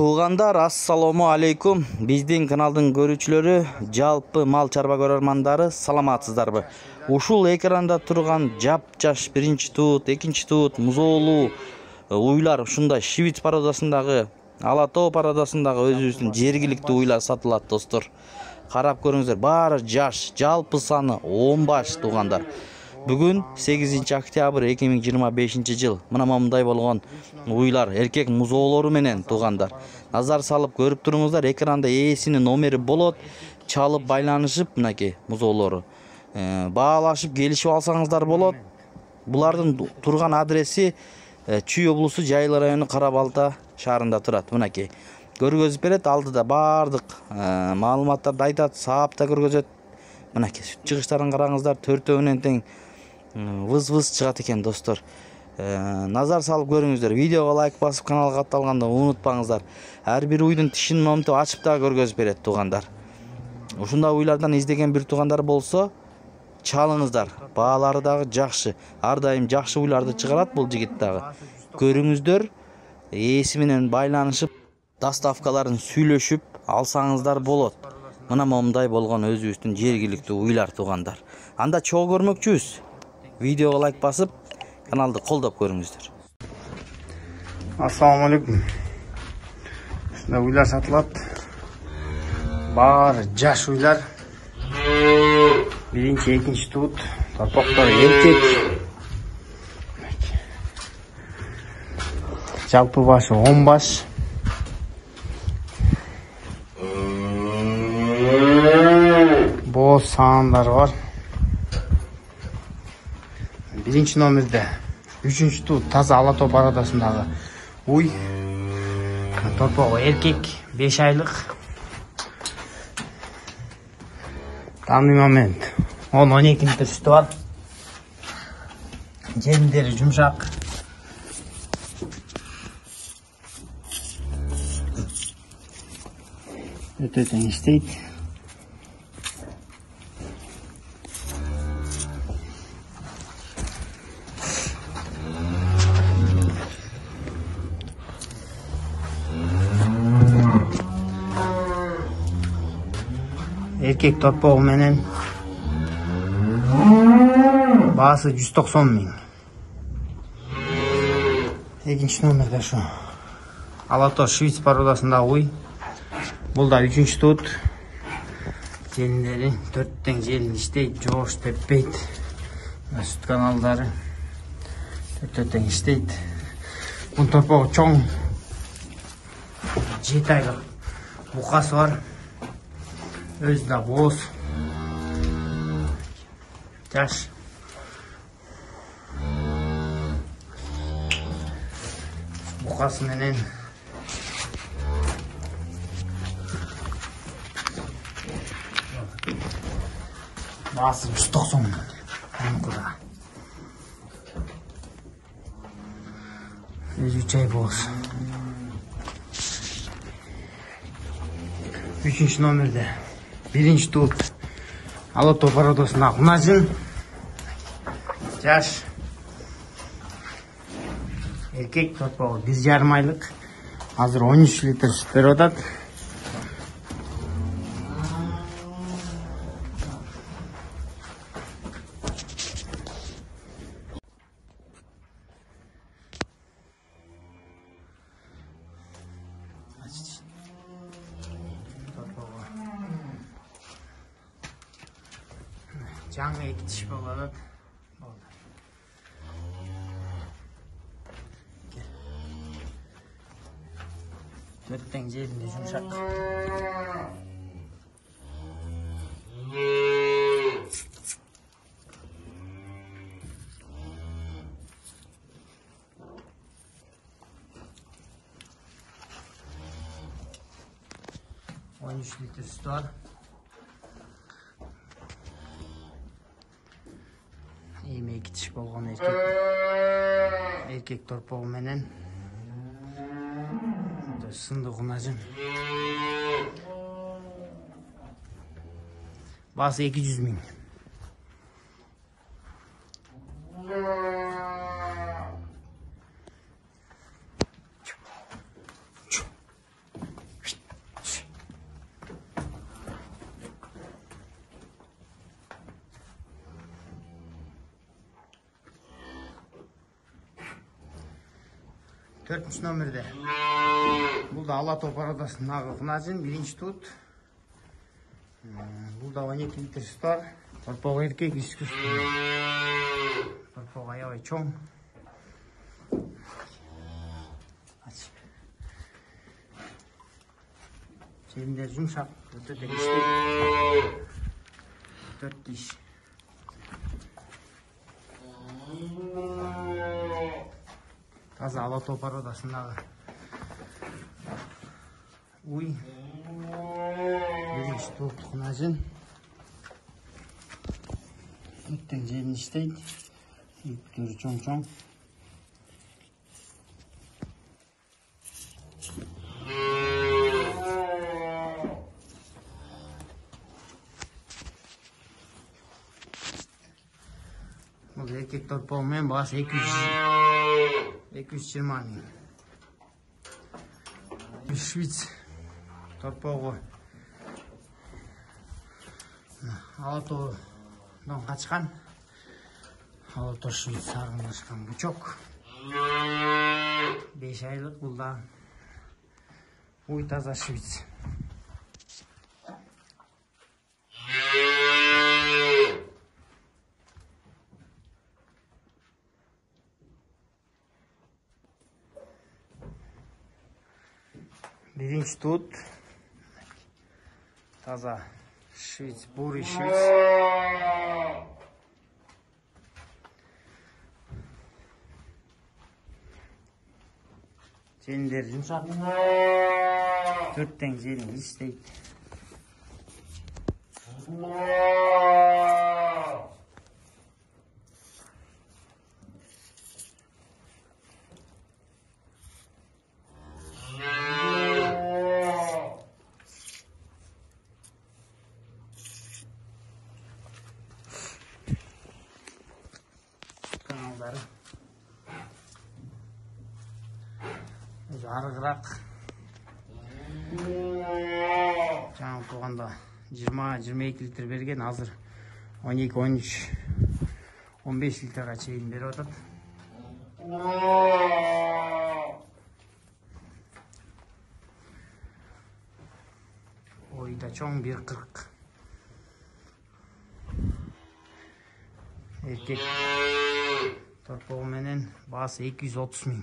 Туугандар, ассаламу алейкум. Биздин каналдын көрүүчүлөрү, жалпы мал чарба көрөрмандары, саламатсыздарбы? Ушул экранда турган жап-жаш биринчи туут, экинчи туут, музоолуу уйлар ушундай шивиц породасындагы, ала тоо породасындагы өзүбүздүн жергиликтүү уйлар сатылат, достор. Карап көрүңүздөр, баары жаш, жалпы саны 10 баш, туугандар. Бүгүн 8 октябрь 2025 жыл. Мына мындай болгон уйлар эркек музоолору менен, туугандар. Назар салып көрүп туруңуздар, экранда ээсинин номери болот. Чалып байланышып, мынакей музоолору баалашып келишип алсаңыздар болот. Булардын турган адреси Чүй облусу Жайыл району Кара Балта шаарында турат. Мынакей көргөзүп берет, алдыда баардык маалыматтарды айтат, саап да көргөзөт. Мынакей чыгыштарын караңыздар, төртөөнөн тең выз-выз чыгат экен, достор. Назар салып көрүңүздөр. Видеого лайк басып, каналга катталганды унутпаңыздар. Ар бир уйдун тишин момтоп ачып да көргөзүп берет, туугандар. Ушундай уйлардан издеген бир туугандар болсо, чалыңыздар. Баалары дагы жакшы. Ар дайым жакшы уйларды чыгарат бул жигит дагы. Көрүңүздөр, ээси менен байланышып, доставкаларын сүйлөшүп алсаңыздар болот. Мына момундай болгон өзүбүздүн жергиликтүү уйлар, туугандар. Анда чогуу көрмөкчүбүз. Видеого лайк басып, каналды колдоп көрүңүздөр. Ассаламу алейкум. Ушундай уйлар сатылат. Баары жаш уйлар. Биринчи, экинчи туут, торпоктор эркек. Жалпы башы 10 баш. Боз саандар бар. Биринчи номерде 3-чү туут таза ала тоо породасындагы уй. Торпогу эркек, 5 айлык. Данный момент 10-12 литр сүтү бар. Жемдери жумшак. Өтө тең иштейт. Эркек торпогу менен баасы 190 000. Экинчи номерде ушу ала тоо швиц породасындагы уй. Бул да 3-чү туут. Желиндери 4 тең желин иштейт, жоош теппейт. Сүт каналдары 4 тең иштейт. Бул торпогу чоң. 7 айлык букасы бар. Өзү да боз. Жаш. Букасы менен баасы 190 000. Өзү чай боз. 3-чү номерде биринчи туут ала тоо породасындагы кунажын. Жаш. Эркек торпогу 1,5 айлык. Азыр 13 литр сүт берип атат. Жаңы 2 тиш болот. 4 тең желинде жумшак. On 13 литр сүтү бар. Эми 2 тиш болгон эркек торпогу менен сынды кунажын. Баасы 200 000. 4 номерде. Бұл да Алатау парадасындағы Кунажин, 1-ші тут. Бұл да 12 литр сүт бар. Торпақ еркек, үскіс. Торпақ аябай чоң. Желіндер жұмшақ, өте іштейді. 4 диш. Таза Алатау парадасындағы уй. 1-ші тут Кунажин. Өттен желін іштейді. Үптері чоң-чоң. Бұл еркек торпағымен басы 220 мың. Швейц торпағы Алатаудан қачқан. Алатау Швейц сарғынашқан бұчок. 5 айлық бұл да уй таза Швейц. Birinci tut. Taza Şviç, Buri Şviç. Jelindер жұмсақ. 4-тен желін істейді. Kanalları арығырақ. Жаңа туғанда 20-22 литр берген, азыр 12-13 15 литрға чейін беріп отыр. Ойда чоң 1.40. Еркек торпағы менен басы 230 мың.